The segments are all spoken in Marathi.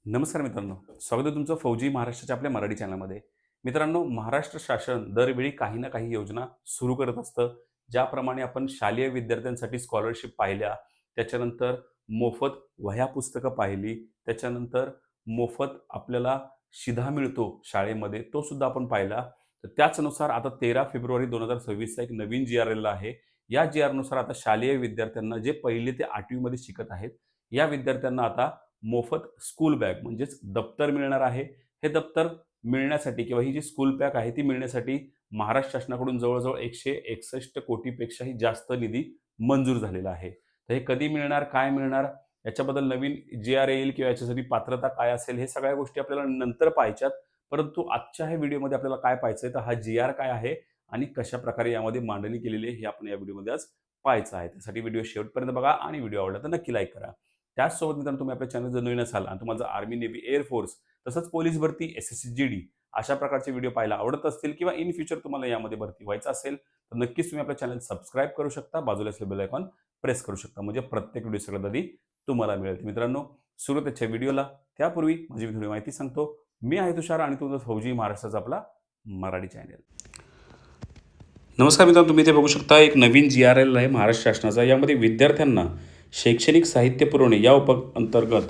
नमस्कार मित्रांनो, स्वागत आहे तुमचं फौजी महाराष्ट्राच्या आपल्या मराठी चॅनलमध्ये. मित्रांनो, महाराष्ट्र शासन दरवेळी काही ना काही योजना सुरू करत असतं. ज्याप्रमाणे आपण शालेय विद्यार्थ्यांसाठी स्कॉलरशिप पाहिल्या, त्याच्यानंतर मोफत वह्या पुस्तकं पाहिली, त्याच्यानंतर मोफत आपल्याला शिधा मिळतो शाळेमध्ये, तो सुद्धा आपण पाहिला. तर त्याचनुसार आता 13 फेब्रुवारी 2026 चा एक नवीन जी आर आलेला आहे. या जी आरनुसार आता शालेय विद्यार्थ्यांना जे 1ली ते 8वी मध्ये शिकत आहेत, या विद्यार्थ्यांना आता मोफत स्कूल बॅग म्हणजेच दप्तर मिळणार आहे. हे दप्तर मिळण्यासाठी किंवा ही जी स्कूल बॅग आहे ती मिळण्यासाठी महाराष्ट्र शासनाकडून जवळ-जवळ 161 कोटीपेक्षाही जास्त निधी मंजूर झालेला आहे. तर हे कधी मिळणार, काय मिळणार, याच्याबद्दल नवीन जी-आर येईल किंवा याच्यासाठी पात्रता काय असेल, हे सगळ्या गोष्टी आपल्याला नंतर पाहायच्यात. परंतु आजच्या ह्या व्हिडिओमध्ये आपल्याला काय पाहायचंय, तर हा जी-आर काय आहे आणि कशाप्रकारे यामध्ये मांडणी केलेली आहे, हे आपण या व्हिडिओमध्ये आज पाहायचं आहे. त्यासाठी व्हिडिओ शेवटपर्यंत बघा आणि व्हिडिओ आवडला तर नक्की लाईक करा. त्याचसोबत मित्रांनो, तुम्ही आपल्या चॅनल जर नवीन असाल आणि तुम्हाला आर्मी, नेव्ही, एअर फोर्स तसंच पोलीस भरती, एस-एस-सी, जी-डी अशा प्रकारचे व्हिडिओ पाहायला आवडत असतील किंवा इन फ्युचर तुम्हाला यामध्ये भरती व्हायचं असेल, तर नक्कीच तुम्ही आपलं चॅनल सबस्क्राईब करू शकता. बाजूला असलेलं बेल आयकॉन प्रेस करू शकता. म्हणजे प्रत्येक व्हिडिओ सगळ्यात आधी तुम्हाला मिळेल. मित्रांनो, सुरू त्याच्या व्हिडिओला. त्यापूर्वी माझी थोडी माहिती सांगतो. मी आहे तुषार आणि तुमचा फौजी महाराष्ट्राचा आपला मराठी चॅनल. नमस्कार मित्रांनो, तुम्ही इथे बघू शकता एक नवीन जी-आर आलेला आहे महाराष्ट्र शासनाचा. यामध्ये विद्यार्थ्यांना शैक्षणिक साहित्य पुरवणे या अंतर्गत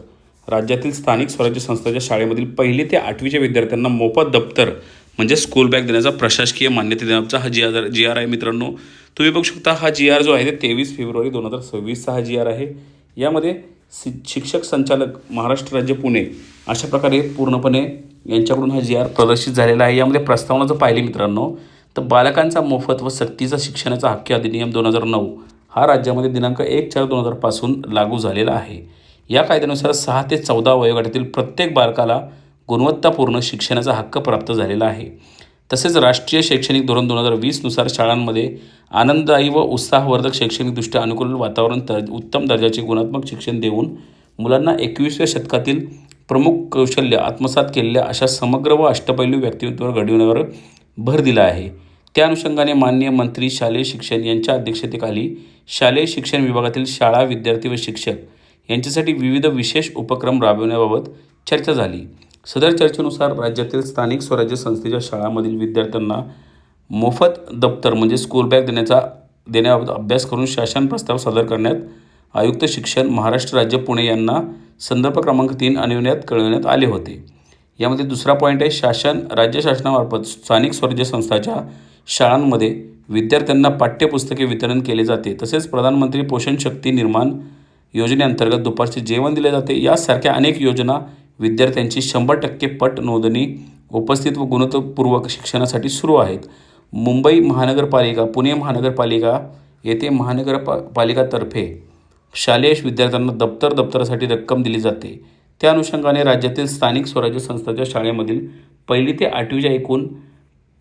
राज्यातील स्थानिक स्वराज्य संस्थांच्या शाळेमधील 1ली ते 8वीच्या विद्यार्थ्यांना मोफत दप्तर म्हणजे स्कूल बॅग देण्याचा प्रशासकीय मान्यता देण्याचा हा जी-आर आहे. मित्रांनो, तुम्ही बघू शकता हा जी-आर जो आहे ते 23 फेब्रुवारी 2026चा हा जी-आर आहे. यामध्ये शिक्षक संचालक महाराष्ट्र राज्य पुणे अशा प्रकारे पूर्णपणे यांच्याकडून हा जी-आर प्रदर्शित झालेला आहे. यामध्ये प्रस्तावना जर पाहिली मित्रांनो, तर बालकांचा मोफत व सक्तीचा शिक्षणाचा हक्क अधिनियम 2009 हा राज्यामध्ये दिनांक 1/4/2000 पासून लागू झालेला आहे. या कायद्यानुसार 6 ते 14 वयोगटातील प्रत्येक बालकाला गुणवत्तापूर्ण शिक्षणाचा हक्क प्राप्त झालेला आहे. तसेच राष्ट्रीय शैक्षणिक धोरण 2020 नुसार शाळांमध्ये आनंददायी व उत्साहवर्धक शैक्षणिकदृष्ट्या अनुकूल वातावरण, उत्तम दर्जाचे गुणात्मक शिक्षण देऊन मुलांना 21व्या शतकातील प्रमुख कौशल्य आत्मसात केलेल्या अशा समग्र व अष्टपैलू व्यक्तिमत्वावर घडविण्यावर भर दिला आहे. त्या अनुषंगाने माननीय मंत्री शालेय शिक्षण यांच्या अध्यक्षतेखाली शालेय शिक्षण विभागातील शाळा, विद्यार्थी व शिक्षक यांच्यासाठी विविध विशेष उपक्रम राबविण्याबाबत चर्चा झाली. सदर चर्चेनुसार राज्यातील स्थानिक स्वराज्य संस्थेच्या शाळांमधील विद्यार्थ्यांना मोफत दप्तर म्हणजे स्कूल बॅग देण्याबाबत अभ्यास करून शासन प्रस्ताव सादर करण्यात आयुक्त शिक्षण महाराष्ट्र राज्य पुणे यांना संदर्भ क्रमांक 3 कळविण्यात आले होते. यामध्ये दुसरा पॉईंट आहे, राज्य शासनामार्फत स्थानिक स्वराज्य संस्थांच्या शाळांमध्ये विद्यार्थ्यांना पाठ्यपुस्तके वितरण केले जाते. तसेच प्रधानमंत्री पोषण शक्ती निर्माण योजनेअंतर्गत दुपारचे जेवण दिले जाते. यासारख्या अनेक योजना विद्यार्थ्यांची 100% पट नोंदणी, उपस्थित व गुणवत्तापूर्वक शिक्षणासाठी सुरू आहेत. मुंबई महानगरपालिका, पुणे महानगरपालिका येथे महानगरपालिकातर्फे शालेय विद्यार्थ्यांना दप्तरासाठी रक्कम दिली जाते. त्या अनुषंगाने राज्यातील स्थानिक स्वराज्य संस्थांच्या शाळेमधील 1ली ते 8वीच्या एकूण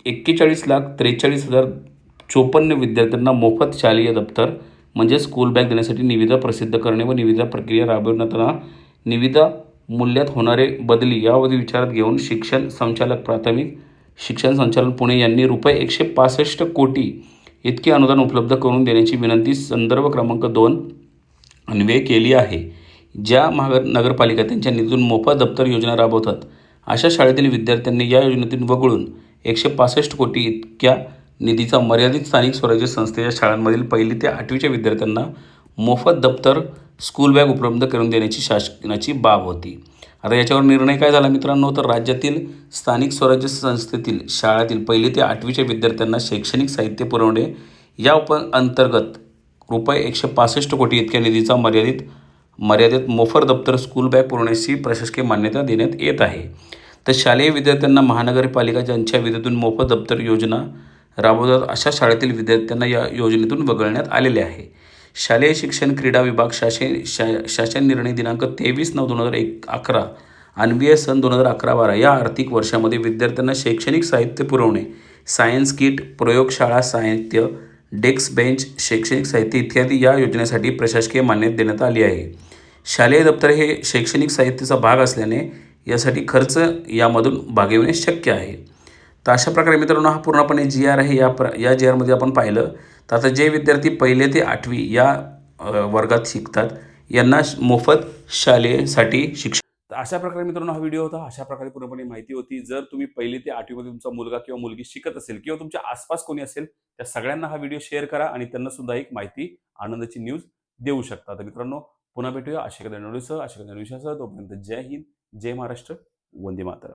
41,43,054 विद्यार्थ्यांना मोफत शालेय दप्तर म्हणजे स्कूल बॅग देण्यासाठी निविदा प्रसिद्ध करणे व निविदा प्रक्रिया राबविताना निविदा मूल्यात होणारे बदली यावधी विचारात घेऊन शिक्षण संचालक, प्राथमिक शिक्षण संचालन पुणे यांनी ₹165 कोटी इतके अनुदान उपलब्ध करून देण्याची विनंती संदर्भ क्रमांक 2 अन्वये केली आहे. ज्या नगरपालिका त्यांच्या निधीतून मोफत दप्तर योजना राबवतात अशा शाळेतील विद्यार्थ्यांनी या योजनेतून वगळून 165 कोटी इतक्या निधीचा मर्यादित स्थानिक स्वराज्य संस्थेच्या शाळांमधील 1ली ते 8वीच्या विद्यार्थ्यांना मोफत दप्तर, स्कूल बॅग उपलब्ध करून देण्याची शासनाची बाब होती. आता याच्यावर निर्णय काय झाला मित्रांनो, तर राज्यातील स्थानिक स्वराज्य संस्थेतील शाळातील 1ली ते 8वीच्या विद्यार्थ्यांना शैक्षणिक साहित्य पुरवणे या अंतर्गत ₹165 कोटी इतक्या निधीचा मर्यादित मोफत दप्तर, स्कूल बॅग पुरवण्याची प्रशासकीय मान्यता देण्यात येत आहे. तर शालेय विद्यार्थ्यांना महानगरपालिका ज्यांच्या विधीतून मोफत दप्तर योजना राबवतात अशा शाळेतील विद्यार्थ्यांना या योजनेतून वगळण्यात आलेले आहे. शालेय शिक्षण क्रीडा विभाग शासन निर्णय दिनांक 23/9/2011 अन्वये सन 2011-12 या आर्थिक वर्षामध्ये विद्यार्थ्यांना शैक्षणिक साहित्य पुरवणे, सायन्स किट, प्रयोगशाळा साहित्य, डेस्क बेंच, शैक्षणिक साहित्य इत्यादी या योजनेसाठी प्रशासकीय मान्यता देण्यात आली आहे. शालेय दप्तर हे शैक्षणिक साहित्याचा भाग असल्याने यासाठी खर्च यामधून भागविणे शक्य आहे. तर अशा प्रकारे मित्रांनो हा पूर्णपणे जी-आर आहे. या जी-आरमध्ये आपण पाहिलं तर आता जे विद्यार्थी 1ली ते 8वी या वर्गात शिकतात यांना मोफत शालेयसाठी शिक्षण. तर अशा प्रकारे मित्रांनो हा व्हिडिओ होता. अशा प्रकारे पूर्णपणे माहिती होती. जर तुम्ही 1ली ते 8वी मध्ये तुमचा मुलगा किंवा मुलगी शिकत असेल किंवा तुमच्या आसपास कोणी असेल, त्या सगळ्यांना हा व्हिडिओ शेअर करा आणि त्यांना सुद्धा एक माहिती, आनंदाची न्यूज देऊ शकता. तर मित्रांनो, पुन्हा भेटूया अशा एखाद्या व्हिडिओसह, अशा एखाद्या विषयासह. तोपर्यंत जय हिंद, जय महाराष्ट्र, वंदे मातरम.